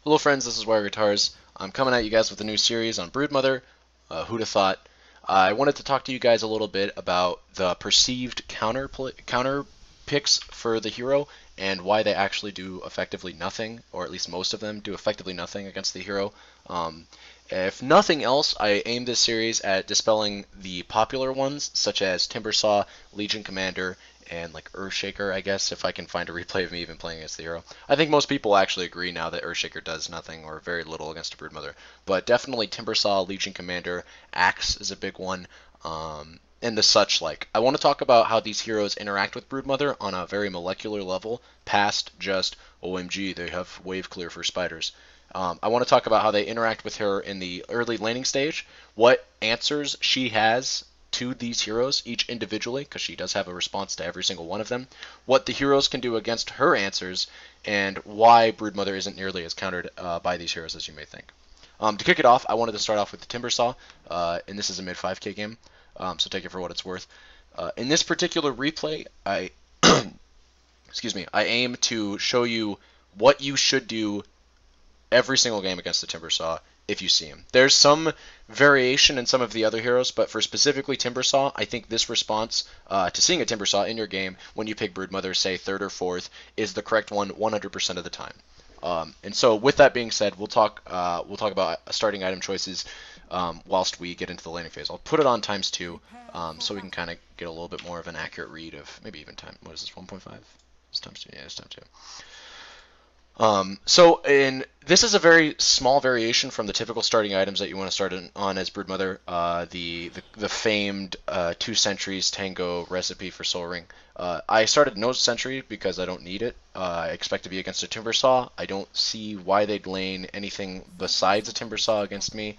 Hello friends, this is Wire Guitars. I'm coming at you guys with a new series on Broodmother. Who'da thought? I wanted to talk to you guys a little bit about the perceived counter picks for the hero and why they actually do effectively nothing, or at least most of them do effectively nothing against the hero. Um, if nothing else, I aim this series at dispelling the popular ones, such as Timbersaw, Legion Commander, and like Earthshaker, I guess, if I can find a replay of me even playing against the hero. I think most people actually agree now that Earthshaker does nothing or very little against a Broodmother. But definitely Timbersaw, Legion Commander, Axe is a big one, and the such like. I want to talk about how these heroes interact with Broodmother on a very molecular level, past just, OMG, they have wave clear for spiders. I want to talk about how they interact with her in the early laning stage, what answers she has to these heroes, each individually, because she does have a response to every single one of them, what the heroes can do against her answers, and why Broodmother isn't nearly as countered by these heroes as you may think. To kick it off, I wanted to start off with the Timbersaw, and this is a mid 5k game, so take it for what it's worth. In this particular replay, excuse me, I aim to show you what you should do every single game against the Timbersaw if you see him. There's some variation in some of the other heroes, but for specifically Timbersaw, I think this response to seeing a Timbersaw in your game when you pick Broodmother, say third or fourth, is the correct one 100% of the time. And so, with that being said, we'll talk about starting item choices whilst we get into the laning phase. I'll put it on times 2, so we can kind of get a little bit more of an accurate read of maybe even time. What is this? 1.5? It's times 2. Yeah, it's times 2. This is a very small variation from the typical starting items that you want to start on as Broodmother. The famed 2 sentries tango recipe for Soul Ring. I started no sentry because I don't need it. I expect to be against a Timbersaw. I don't see why they'd lane anything besides a Timbersaw against me.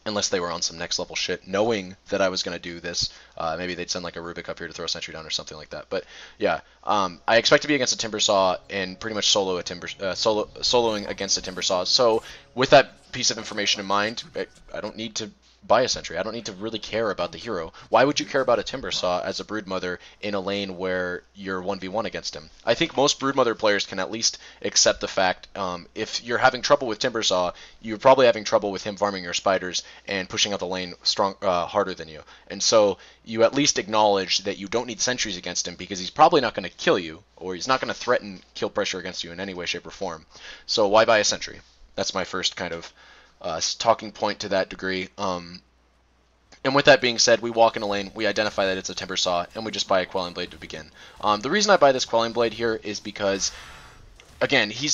Unless they were on some next level shit, knowing that I was going to do this. Maybe they'd send like a Rubik up here to throw a sentry down or something like that. But yeah, I expect to be against a Timbersaw and pretty much soloing against a Timbersaw. So with that piece of information in mind, I don't need to buy a sentry. I don't need to really care about the hero. Why would you care about a Timbersaw as a Broodmother in a lane where you're 1v1 against him? I think most Broodmother players can at least accept the fact if you're having trouble with Timbersaw, you're probably having trouble with him farming your spiders and pushing out the lane harder than you. And so you at least acknowledge that you don't need sentries against him because he's probably not going to kill you, or he's not going to threaten kill pressure against you in any way, shape, or form. So why buy a sentry? That's my first kind of talking point to that degree. And with that being said, we walk in a lane, we identify that it's a Timbersaw, and we just buy a Quelling Blade to begin. The reason I buy this Quelling Blade here is because, again, he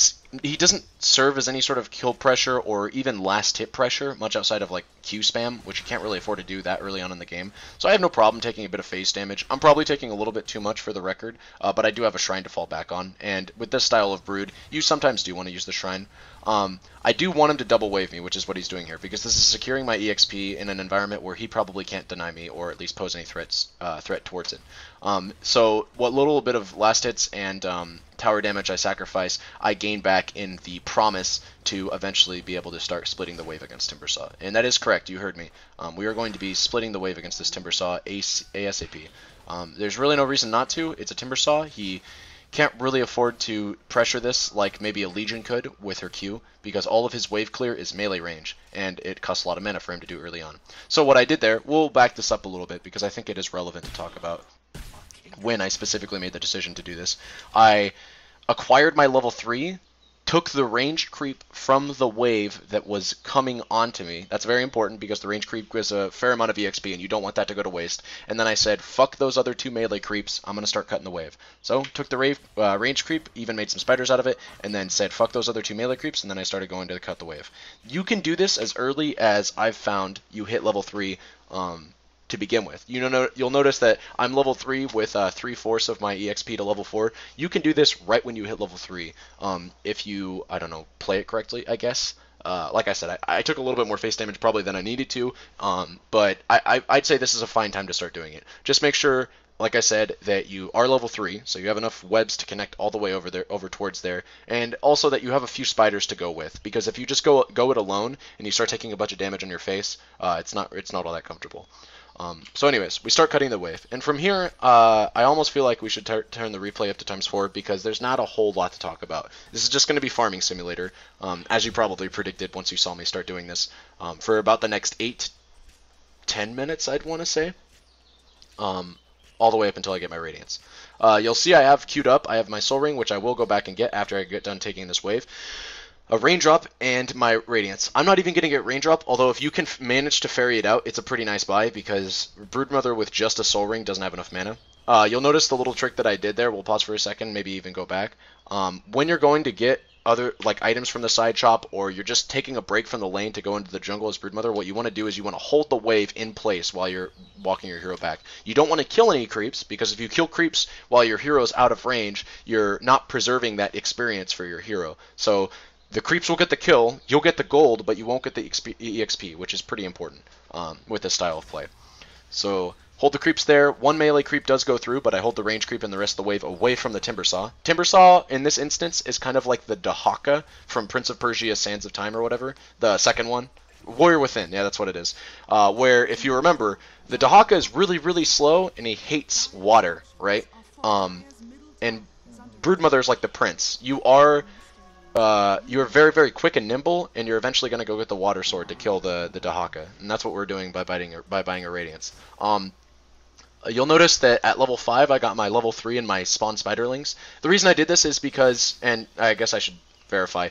doesn't serve as any sort of kill pressure or even last hit pressure, much outside of like Q spam, which you can't really afford to do that early on in the game. So I have no problem taking a bit of phase damage. I'm probably taking a little bit too much for the record, but I do have a Shrine to fall back on, and with this style of Brood, you sometimes do want to use the Shrine. I do want him to double wave me, which is what he's doing here, because this is securing my EXP in an environment where he probably can't deny me, or at least pose any threat towards it. So what little bit of last hits and tower damage I sacrifice, I gain back in the promise to eventually be able to start splitting the wave against Timbersaw. And that is correct, you heard me. We are going to be splitting the wave against this Timbersaw ASAP. There's really no reason not to. It's a Timbersaw. He can't really afford to pressure this like maybe a Legion could with her Q, because all of his wave clear is melee range, and it costs a lot of mana for him to do early on. So what I did there, we'll back this up a little bit because I think it is relevant to talk about when I specifically made the decision to do this. I acquired my level 3, took the range creep from the wave that was coming onto me. That's very important because the range creep gives a fair amount of EXP and you don't want that to go to waste. And then I said, fuck those other 2 melee creeps, I'm going to start cutting the wave. So took the range creep, even made some spiders out of it, and then said, fuck those other 2 melee creeps, and then I started going to cut the wave. You can do this as early as I've found you hit level 3 to begin with. You'll notice that I'm level 3 with 3/4 of my EXP to level 4. You can do this right when you hit level 3 if you, I don't know, play it correctly, I guess. Like I said, I took a little bit more face damage probably than I needed to, but I'd say this is a fine time to start doing it. Just make sure, like I said, that you are level 3, so you have enough webs to connect all the way over towards there, and also that you have a few spiders to go with, because if you just go it alone and you start taking a bunch of damage on your face, it's not all that comfortable. So anyways, we start cutting the wave. And from here, I almost feel like we should turn the replay up to ×4 because there's not a whole lot to talk about. This is just going to be farming simulator, as you probably predicted once you saw me start doing this, for about the next 8-10 minutes, I'd want to say. All the way up until I get my radiance. You'll see I have queued up. I have my soul ring, which I will go back and get after I get done taking this wave. A raindrop and my radiance. I'm not even going to get raindrop, although if you can manage to ferry it out, it's a pretty nice buy because broodmother with just a soul ring doesn't have enough mana. You'll notice the little trick that I did there. We'll pause for a second, maybe even go back. When you're going to get other items from the side shop, or you're just taking a break from the lane to go into the jungle as broodmother, what you want to do is you want to hold the wave in place while you're walking your hero back. You don't want to kill any creeps, because if you kill creeps while your hero's out of range, you're not preserving that experience for your hero. So the creeps will get the kill, you'll get the gold, but you won't get the EXP, which is pretty important with this style of play. So hold the creeps there. One melee creep does go through, but I hold the range creep and the rest of the wave away from the Timbersaw. Timbersaw, in this instance, is kind of like the Dahaka from Prince of Persia Sands of Time or whatever, the second one. Warrior Within, yeah, that's what it is. Where, if you remember, the Dahaka is really, really slow, and he hates water, right? And broodmother is like the prince. You're very, very quick and nimble, and you're eventually going to go get the water sword to kill the Dahaka, and that's what we're doing by buying a radiance. You'll notice that at level 5 I got my level 3 and my spawn spiderlings. The reason I did this is because, and I guess I should verify,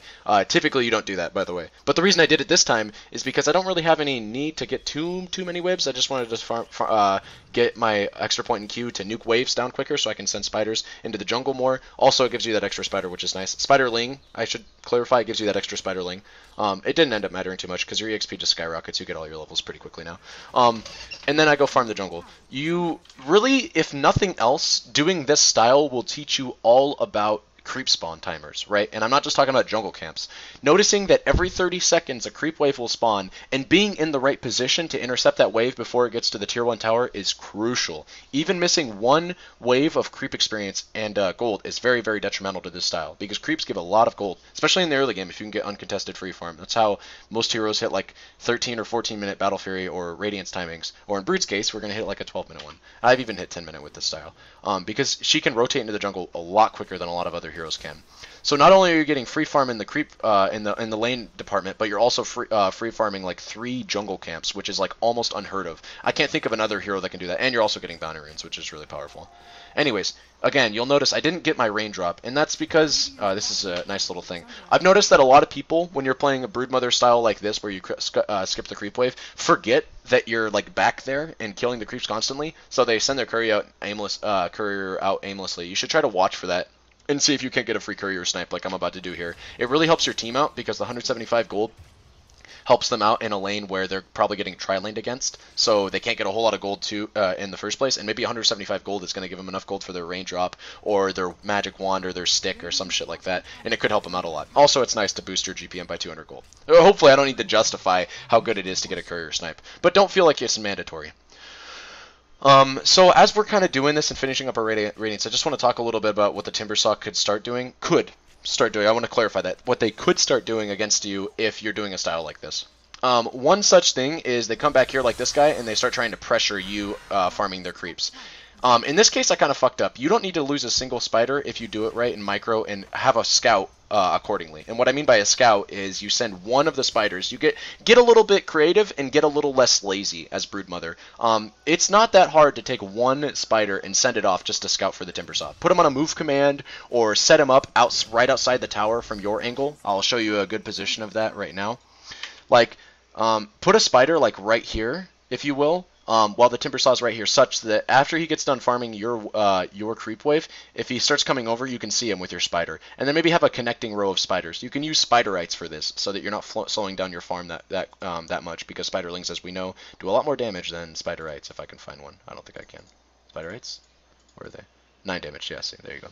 typically you don't do that, by the way. But the reason I did it this time is because I don't really have any need to get too many waves. I just wanted to get my extra point in Q to nuke waves down quicker so I can send spiders into the jungle more. Also, it gives you that extra spider, which is nice. Spiderling, I should clarify, it gives you that extra spiderling. It didn't end up mattering too much because your EXP just skyrockets. You get all your levels pretty quickly now. And then I go farm the jungle. You really, if nothing else, doing this style will teach you all about creep spawn timers, right? And I'm not just talking about jungle camps. Noticing that every 30 seconds a creep wave will spawn, and being in the right position to intercept that wave before it gets to the tier 1 tower is crucial. Even missing one wave of creep experience and gold is very, very detrimental to this style, because creeps give a lot of gold, especially in the early game if you can get uncontested free farm. That's how most heroes hit like 13 or 14 minute Battle Fury or Radiance timings, or in Brood's case, we're going to hit like a 12 minute one. I've even hit 10 minute with this style, because she can rotate into the jungle a lot quicker than a lot of other heroes can. So not only are you getting free farm in the creep in the lane department, but you're also free farming like 3 jungle camps, which is like almost unheard of. I can't think of another hero that can do that, and you're also getting bounty runes, which is really powerful. Anyways, again, you'll notice I didn't get my raindrop, and that's because this is a nice little thing. I've noticed that a lot of people, when you're playing a broodmother style like this, where you skip the creep wave, forget that you're like back there and killing the creeps constantly, so they send their courier out aimlessly. You should try to watch for that and see if you can't get a free courier snipe like I'm about to do here. It really helps your team out because the 175 gold helps them out in a lane where they're probably getting tri-laned against, so they can't get a whole lot of gold too in the first place, and maybe 175 gold is going to give them enough gold for their raindrop or their magic wand or their stick or some shit like that, and it could help them out a lot. Also, it's nice to boost your GPM by 200 gold. Hopefully I don't need to justify how good it is to get a courier snipe, but don't feel like it's mandatory. So as we're kind of doing this and finishing up our radiance, I just want to talk a little bit about what the Timbersaw could start doing. I want to clarify that. What they could start doing against you if you're doing a style like this. One such thing is they come back here like this guy and they start trying to pressure you farming their creeps. In this case, I kind of fucked up. You don't need to lose a single spider if you do it right in micro and have a scout accordingly. And what I mean by a scout is you send one of the spiders. You get a little bit creative and get a little less lazy as broodmother. It's not that hard to take one spider and send it off just to scout for the Timbersaw. Put him on a move command or set him up right outside the tower from your angle. I'll show you a good position of that right now. Like, put a spider like right here, if you will, while the Timbersaw's right here, such that after he gets done farming your creep wave, if he starts coming over, you can see him with your spider. And then maybe have a connecting row of spiders. You can use spiderites for this, so that you're not slowing down your farm that much, because spiderlings, as we know, do a lot more damage than spiderites, if I can find one. I don't think I can. Spiderites? Where are they? 9 damage, yeah, see, there you go.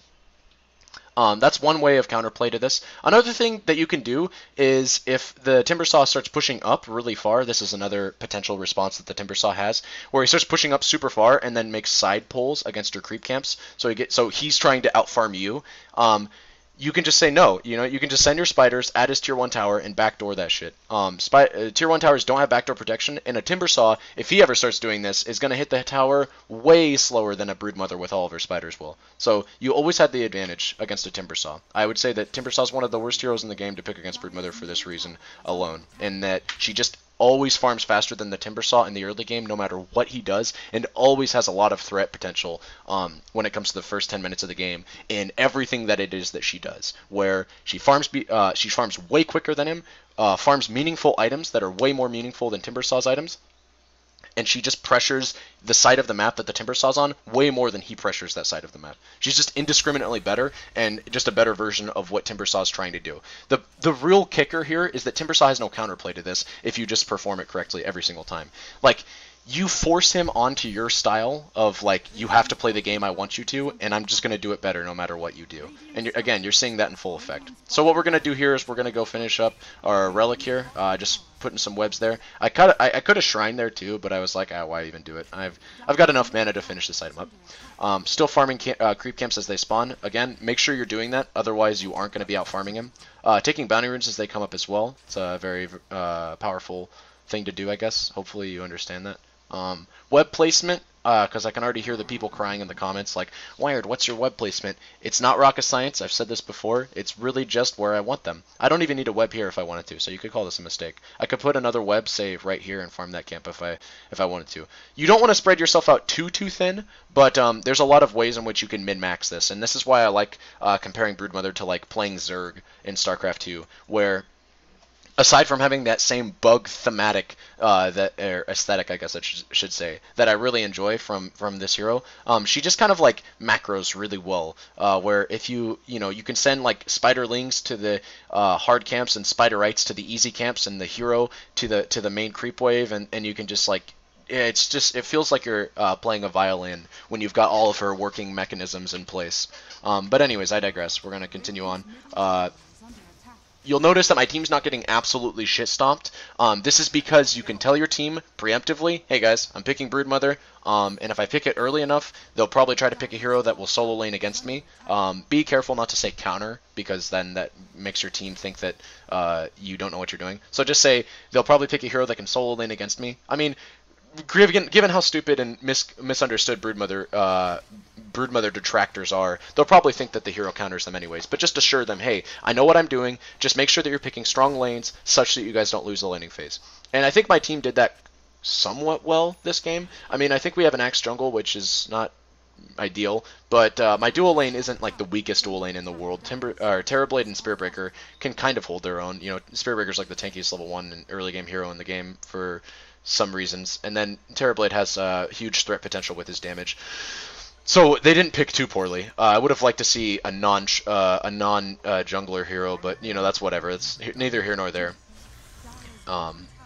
That's one way of counterplay to this. Another thing that you can do is if the Timbersaw starts pushing up really far, this is another potential response that the Timbersaw has, where he starts pushing up super far and then makes side pulls against your creep camps. So he's trying to outfarm you. you can just say no. You know, you can just send your spiders at his tier 1 tower and backdoor that shit. Tier 1 towers don't have backdoor protection, and a Timbersaw, if he ever starts doing this, is going to hit the tower way slower than a broodmother with all of her spiders will. So you always had the advantage against a Timbersaw. I would say that Timbersaw is one of the worst heroes in the game to pick against broodmother for this reason alone, in that she just always farms faster than the Timbersaw in the early game, no matter what he does, and always has a lot of threat potential when it comes to the first 10 minutes of the game in everything that it is that she does. Where she farms way quicker than him, farms meaningful items that are way more meaningful than Timbersaw's items, and she just pressures the side of the map that the Timbersaw's on way more than he pressures that side of the map. She's just indiscriminately better, and just a better version of what Timbersaw's trying to do. The real kicker here is that Timbersaw has no counterplay to this if you just perform it correctly every single time. Like, you force him onto your style of, like, you have to play the game I want you to, and I'm just going to do it better no matter what you do. And again, you're seeing that in full effect. So what we're going to do here is we're going to go finish up our relic here, just putting some webs there. I could have shrine there too, but I was like, why even do it? I've got enough mana to finish this item up. Still farming creep camps as they spawn. Again, make sure you're doing that, otherwise you aren't going to be out farming him. Taking bounty runes as they come up as well. It's a very powerful thing to do, I guess. Hopefully you understand that. Web placement, because I can already hear the people crying in the comments like, Wired, what's your web placement? It's not rocket science. I've said this before. It's really just where I want them. I don't even need a web here if I wanted to, so you could call this a mistake. I could put another web, say, right here and farm that camp if I wanted to. You don't want to spread yourself out too thin, but there's a lot of ways in which you can min-max this, and this is why I like comparing Broodmother to like playing Zerg in StarCraft 2, where aside from having that same bug thematic aesthetic, I guess I should say, that I really enjoy from this hero, she just kind of like macros really well. Where if you can send like spiderlings to the hard camps and spiderites to the easy camps, and the hero to the main creep wave, and you can just like. It feels like you're playing a violin when you've got all of her working mechanisms in place. But anyways, I digress. We're gonna continue on. You'll notice that my team's not getting absolutely shit stomped. This is because you can tell your team preemptively, hey guys, I'm picking Broodmother, and if I pick it early enough, they'll probably try to pick a hero that will solo lane against me. Be careful not to say counter, because then that makes your team think that you don't know what you're doing. So just say, they'll probably pick a hero that can solo lane against me. I mean, given how stupid and misunderstood Broodmother detractors are, they'll probably think that the hero counters them anyways, but just assure them, hey, I know what I'm doing, just make sure that you're picking strong lanes such that you guys don't lose the laning phase. And I think my team did that somewhat well this game. I mean, I think we have an Axe jungle, which is not ideal, but my dual lane isn't like the weakest dual lane in the world. Terrorblade and Spearbreaker can kind of hold their own. You know, Spearbreaker's like the tankiest level 1 and early game hero in the game for some reasons, and then Terrorblade has huge threat potential with his damage. So they didn't pick too poorly. I would have liked to see a non jungler hero, but you know, that's whatever. It's neither here nor there.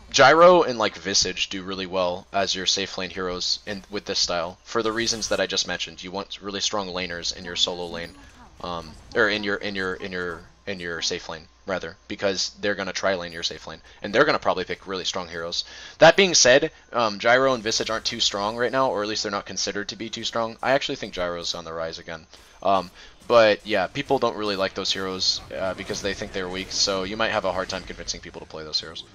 Gyro and like Visage do really well as your safe lane heroes with this style for the reasons that I just mentioned. You want really strong laners in your solo lane, or in your safe lane rather, because they're gonna tri lane your safe lane, and they're gonna probably pick really strong heroes. That being said, Gyro and Visage aren't too strong right now, or at least they're not considered to be too strong. I actually think Gyro's on the rise again. But yeah, people don't really like those heroes because they think they're weak, so you might have a hard time convincing people to play those heroes.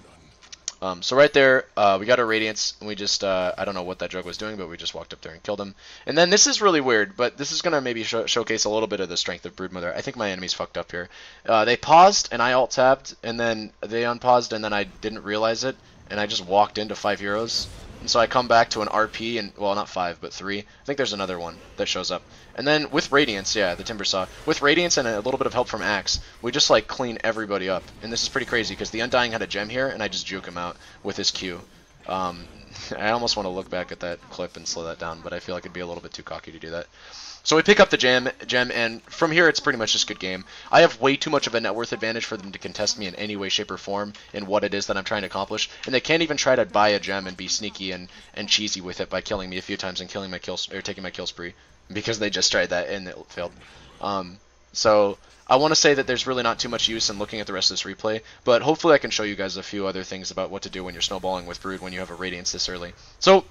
So right there, we got our Radiance, and we just, I don't know what that drug was doing, but we just walked up there and killed him. And then this is really weird, but this is going to maybe showcase a little bit of the strength of Broodmother. I think my enemy's fucked up here. They paused, and I alt-tabbed, and then they unpaused, and then I didn't realize it, and I just walked into 5 heroes. And so I come back to an RP, and, well, not 5, but 3. I think there's another one that shows up. And then with Radiance, yeah, the Timbersaw. With Radiance and a little bit of help from Axe, we just, like, clean everybody up. And this is pretty crazy, because the Undying had a gem here, and I just juke him out with his Q. I almost want to look back at that clip and slow that down, but I feel like it'd be a little bit too cocky to do that. So we pick up the gem, and from here it's pretty much just good game. I have way too much of a net worth advantage for them to contest me in any way, shape, or form in what it is that I'm trying to accomplish, and they can't even try to buy a gem and be sneaky and cheesy with it by killing me a few times and killing my kills or taking my kill spree, because they just tried that and it failed. So I want to say that there's really not too much use in looking at the rest of this replay, but hopefully I can show you guys a few other things about what to do when you're snowballing with Brood when you have a Radiance this early. So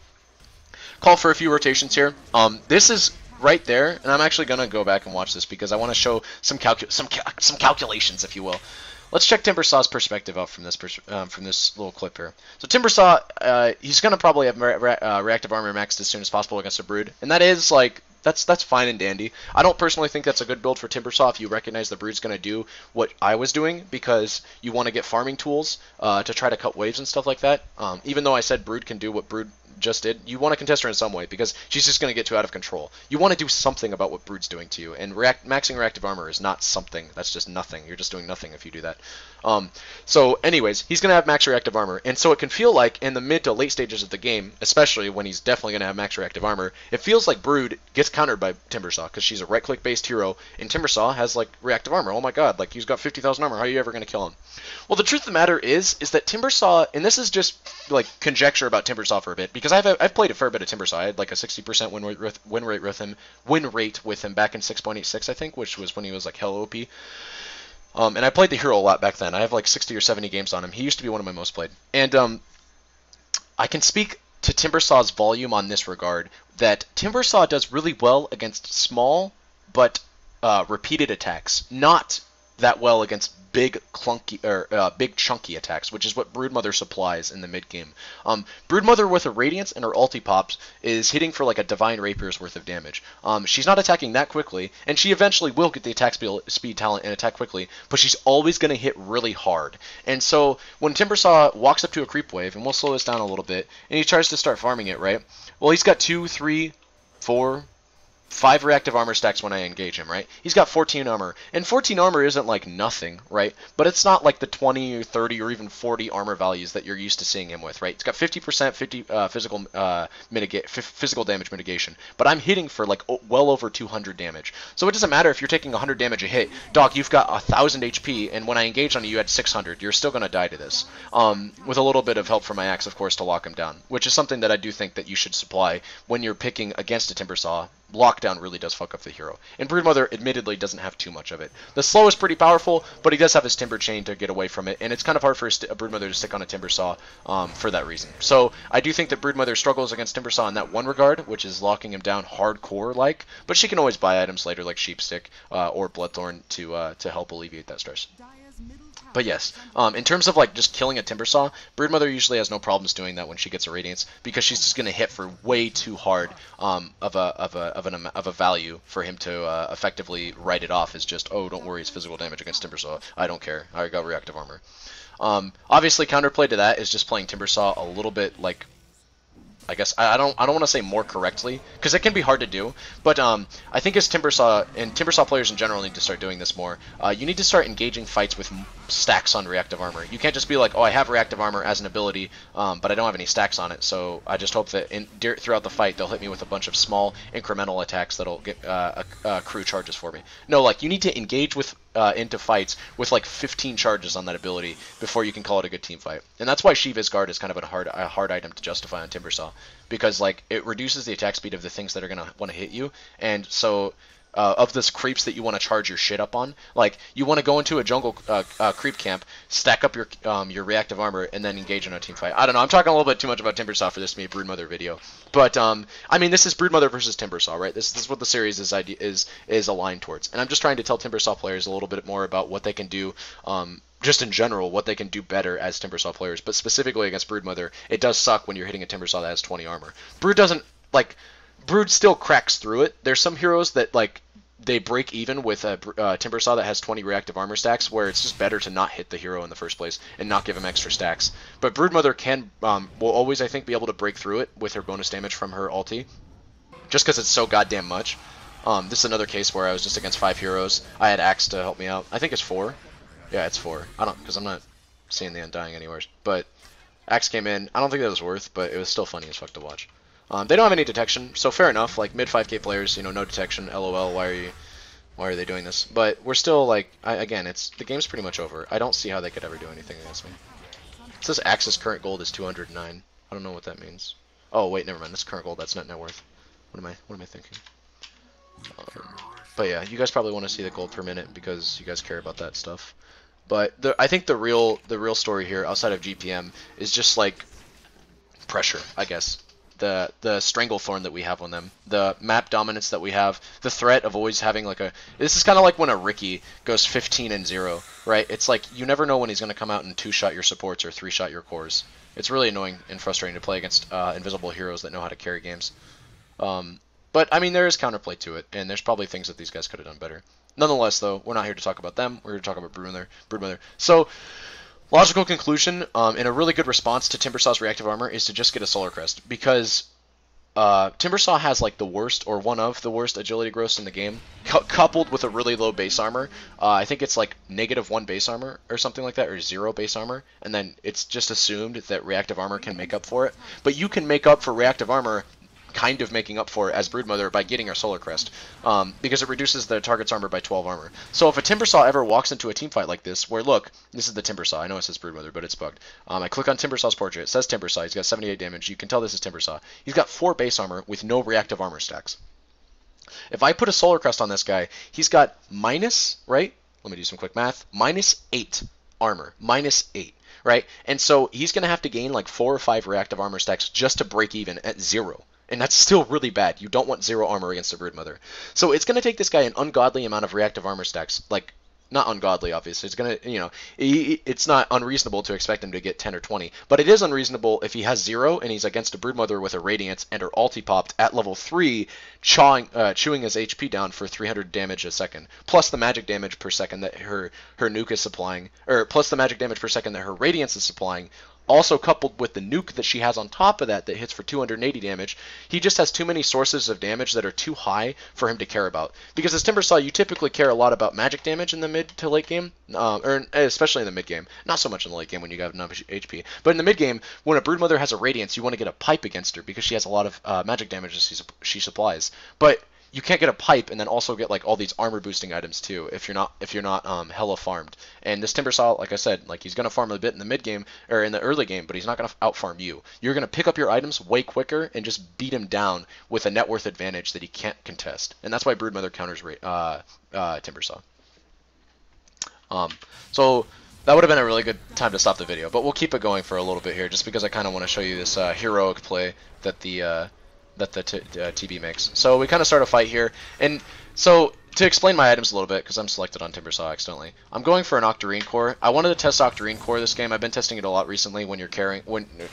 call for a few rotations here. This is right there, and I'm actually gonna go back and watch this because I want to show some calculations, if you will. Let's check Timbersaw's perspective out from this little clip here. So Timbersaw, he's gonna probably have reactive armor maxed as soon as possible against a brood, and that is like that's fine and dandy. I don't personally think that's a good build for Timbersaw if you recognize the brood's gonna do what I was doing, because you want to get farming tools to try to cut waves and stuff like that. Even though I said brood can do what brood just did, you want to contest her in some way because she's just going to get too out of control. You want to do something about what brood's doing to you, and maxing reactive armor is not something. That's just nothing. You're just doing nothing if you do that. So anyways, he's going to have max reactive armor, and so it can feel like in the mid to late stages of the game, especially when he's definitely going to have max reactive armor, it feels like brood gets countered by Timbersaw because she's a right click based hero, and Timbersaw has like reactive armor. Oh my god, like he's got 50,000 armor. How are you ever going to kill him? Well, the truth of the matter is that Timbersaw, and this is just like conjecture about Timbersaw for a bit, because I've played a fair bit of Timbersaw. I had like a 60% win rate with him back in 6.86, I think, which was when he was like hell OP. And I played the hero a lot back then. I have like 60 or 70 games on him. He used to be one of my most played. And I can speak to Timbersaw's volume on this regard, that Timbersaw does really well against small but repeated attacks, not that well against big clunky or big chunky attacks, which is what broodmother supplies in the mid game. Broodmother with a radiance and her ulti pops is hitting for like a divine rapier's worth of damage. She's not attacking that quickly, and she eventually will get the attack speed talent and attack quickly, but she's always going to hit really hard. And so when Timbersaw walks up to a creep wave, and we'll slow this down a little bit, and he tries to start farming it, right? Well, he's got 2, 3, 4, 5 reactive armor stacks when I engage him, right? He's got 14 armor, and 14 armor isn't like nothing, right? But it's not like the 20 or 30 or even 40 armor values that you're used to seeing him with, right? It's got 50% physical damage mitigation, but I'm hitting for like well over 200 damage. So it doesn't matter if you're taking 100 damage a hit. Dog, you've got 1,000 HP, and when I engage on you, you had 600. You're still gonna die to this. With a little bit of help from my axe, of course, to lock him down, which is something that I do think that you should supply when you're picking against a Timbersaw. Lockdown really does fuck up the hero. And Broodmother admittedly doesn't have too much of it. The slow is pretty powerful, but he does have his Timber Chain to get away from it, and it's kind of hard for a Broodmother to stick on a Timbersaw for that reason. So I do think that Broodmother struggles against Timbersaw in that one regard, which is locking him down hardcore-like, but she can always buy items later like Sheepstick or Bloodthorn to help alleviate that stress. But yes, in terms of like just killing a Timbersaw, Broodmother usually has no problems doing that when she gets a Radiance, because she's just gonna hit for way too hard of a value for him to effectively write it off as just, oh, don't worry, it's physical damage against Timbersaw. I don't care. I got reactive armor. Obviously, counterplay to that is just playing Timbersaw a little bit like, I guess I don't want to say more correctly, because it can be hard to do, but I think as Timbersaw and Timbersaw players in general need to start doing this more. You need to start engaging fights with stacks on reactive armor. You can't just be like, oh, I have reactive armor as an ability, but I don't have any stacks on it, so I just hope that throughout the fight they'll hit me with a bunch of small incremental attacks that'll get accrue charges for me. No, like you need to engage with into fights with like 15 charges on that ability before you can call it a good team fight. And that's why Shiva's Guard is kind of a hard item to justify on Timbersaw, because like it reduces the attack speed of the things that are going to want to hit you, and so of this creeps that you want to charge your shit up on, like you want to go into a jungle creep camp, stack up your reactive armor, and then engage in a team fight. I don't know, I'm talking a little bit too much about Timbersaw for this to be a Broodmother video, but I mean, this is Broodmother versus Timbersaw, right? This is what the series is aligned towards, and I'm just trying to tell Timbersaw players a little bit more about what they can do. Just in general, what they can do better as Timbersaw players, but specifically against Broodmother, it does suck when you're hitting a Timbersaw that has 20 armor. Brood still cracks through it. There's some heroes that like they break even with a Timbersaw that has 20 reactive armor stacks, where it's just better to not hit the hero in the first place and not give him extra stacks. But Broodmother will always, I think, be able to break through it with her bonus damage from her ulti, just because it's so goddamn much. This is another case where I was just against 5 heroes. I had Axe to help me out. I think it's 4. Yeah, it's 4. I don't, because I'm not seeing the Undying anywhere. But Axe came in. I don't think that was worth, but it was still funny as fuck to watch. They don't have any detection, so fair enough. Like mid 5k players, you know, no detection. LOL. Why are they doing this? But we're still like, again, the game's pretty much over. I don't see how they could ever do anything against me. It says Axe's current gold is 209. I don't know what that means. Oh wait, never mind. That's current gold. That's net worth. What am I thinking? But yeah, you guys probably want to see the gold per minute because you guys care about that stuff. But I think the real story here, outside of GPM, is just like pressure, I guess. the Stranglethorn that we have on them, the map dominance that we have, the threat of always having like a. This is kind of like when a Riki goes 15-0, right? It's like you never know when he's going to come out and 2-shot your supports or 3-shot your cores. It's really annoying and frustrating to play against invisible heroes that know how to carry games. But I mean, there is counterplay to it, and there's probably things that these guys could have done better. Nonetheless, though, we're not here to talk about them. We're here to talk about Broodmother. So, logical conclusion, and a really good response to Timbersaw's reactive armor is to just get a Solar Crest, because Timbersaw has like the worst, or one of the worst, agility growths in the game, coupled with a really low base armor. I think it's like -1 base armor or something like that, or 0 base armor, and then it's just assumed that reactive armor can make up for it. But you can make up for reactive armor, kind of making up for it as Broodmother by getting our Solar Crest, because it reduces the target's armor by 12 armor. So if a Timbersaw ever walks into a team fight like this, where look, this is the Timbersaw, I know it says Broodmother, but it's bugged. I click on Timbersaw's portrait, it says Timbersaw, he's got 78 damage, you can tell this is Timbersaw. He's got 4 base armor with no reactive armor stacks. If I put a Solar Crest on this guy, he's got minus, right? Let me do some quick math, -8 armor, -8. Right? And so he's going to have to gain like 4 or 5 reactive armor stacks just to break even at 0. And that's still really bad. You don't want 0 armor against a Broodmother. So it's going to take this guy an ungodly amount of reactive armor stacks. Like, not ungodly, obviously. It's going to, you know, it's not unreasonable to expect him to get 10 or 20. But it is unreasonable if he has 0 and he's against a Broodmother with a Radiance and her ulti popped at level 3, chewing his HP down for 300 damage a second. Plus the magic damage per second that her nuke is supplying. Or plus the magic damage per second that her Radiance is supplying. Also coupled with the nuke that she has on top of that hits for 280 damage, he just has too many sources of damage that are too high for him to care about. Because as Timbersaw, you typically care a lot about magic damage in the mid to late game, or especially in the mid game. Not so much in the late game when you have enough HP. But in the mid game, when a Broodmother has a Radiance, you want to get a pipe against her because she has a lot of magic damage she supplies. But you can't get a pipe and then also get like all these armor boosting items too if you're not hella farmed. And this Timbersaw, like I said, like he's gonna farm a bit in the mid game or in the early game, but he's not gonna out farm you. You're gonna pick up your items way quicker and just beat him down with a net worth advantage that he can't contest. And that's why Broodmother counters Timbersaw. So that would have been a really good time to stop the video, but we'll keep it going for a little bit here, just because I kind of want to show you this heroic play that the TB makes. So we kind of start a fight here, and so to explain my items a little bit, because I'm selected on Timbersaw accidentally, I'm going for an Octarine core. I wanted to test Octarine core this game. I've been testing it a lot recently when you're carrying,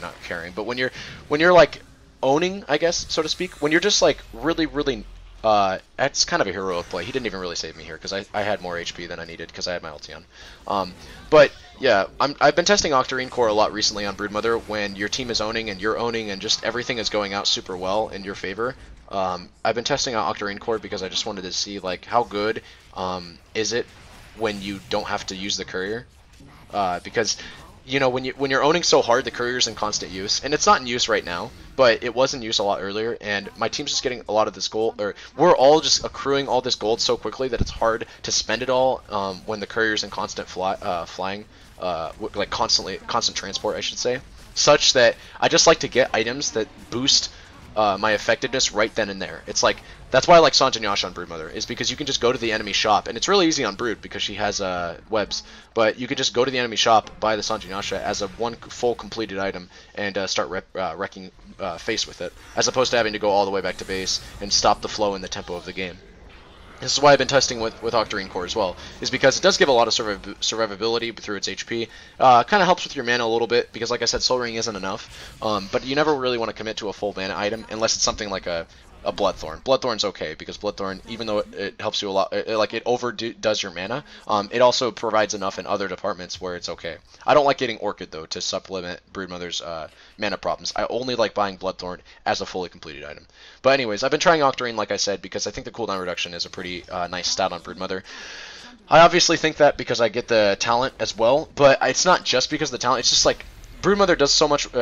not carrying, but when you're like owning, I guess, so to speak, when you're just like really, that's kind of a heroic play. He didn't even really save me here because I had more HP than I needed because I had my ulti on. But yeah, I've been testing Octarine core a lot recently on Broodmother when your team is owning and you're owning and just everything is going out super well in your favor. I've been testing out Octarine core because I just wanted to see like how good is it when you don't have to use the courier, because you know when you're owning so hard, the courier's in constant use, and it's not in use right now, but it was in use a lot earlier, and my team's just getting a lot of this gold, or we're all just accruing all this gold so quickly that it's hard to spend it all when the courier's in constant flying, like constant transport, I should say, such that I just like to get items that boost my effectiveness right then and there. It's like, that's why I like Sanjanyasha on Broodmother, is because you can just go to the enemy shop, and it's really easy on Brood because she has webs, but you can just go to the enemy shop, buy the Sanjanyasha as a one full completed item, and start wrecking face with it, as opposed to having to go all the way back to base and stop the flow and the tempo of the game. This is why I've been testing with Octarine core as well, is because it does give a lot of survivability through its HP. Kind of helps with your mana a little bit, because like I said, Soul Ring isn't enough, but you never really want to commit to a full mana item unless it's something like a Bloodthorn. Bloodthorn's okay, because Bloodthorn, even though it helps you a lot, it overdoes your mana, it also provides enough in other departments where it's okay. I don't like getting Orchid, though, to supplement Broodmother's mana problems. I only like buying Bloodthorn as a fully completed item. But anyways, I've been trying Octarine, like I said, because I think the cooldown reduction is a pretty nice stat on Broodmother. I obviously think that because I get the talent as well, but it's not just because of the talent, it's just like, Broodmother does so much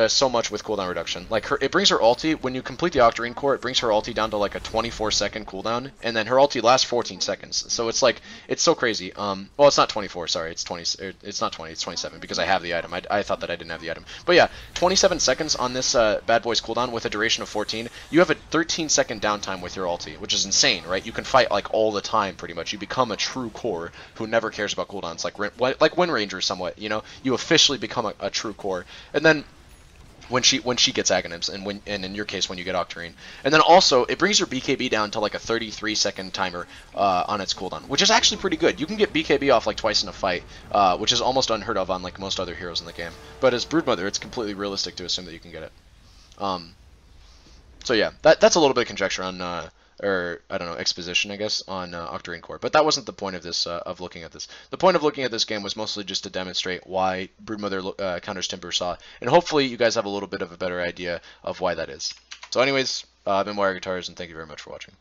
with cooldown reduction. Like it brings her ulti, when you complete the Octarine core, it brings her ulti down to like a 24-second cooldown, and then her ulti lasts 14 seconds. So it's like, it's so crazy. Well, it's not 24, sorry, it's 20, it's not 20, it's 27, because I have the item. I thought that I didn't have the item. But yeah, 27 seconds on this Bad Boys cooldown with a duration of 14. You have a 13-second downtime with your ulti, which is insane, right? You can fight like all the time, pretty much. You become a true core who never cares about cooldowns, like Wind Ranger somewhat, you know? You officially become a true core. And then when she gets Aghanims, and in your case when you get Octarine. And then also it brings your BKB down to like a 33-second timer on its cooldown, which is actually pretty good. You can get BKB off like twice in a fight, which is almost unheard of on like most other heroes in the game. But as Broodmother, it's completely realistic to assume that you can get it. Um, so yeah, that's a little bit of conjecture on, or I don't know, exposition, I guess, on Octarine Core. But that wasn't the point of this, of looking at this. The point of looking at this game was mostly just to demonstrate why Broodmother counters Timbersaw, and hopefully you guys have a little bit of a better idea of why that is. So anyways, I've been Wire Guitars, and thank you very much for watching.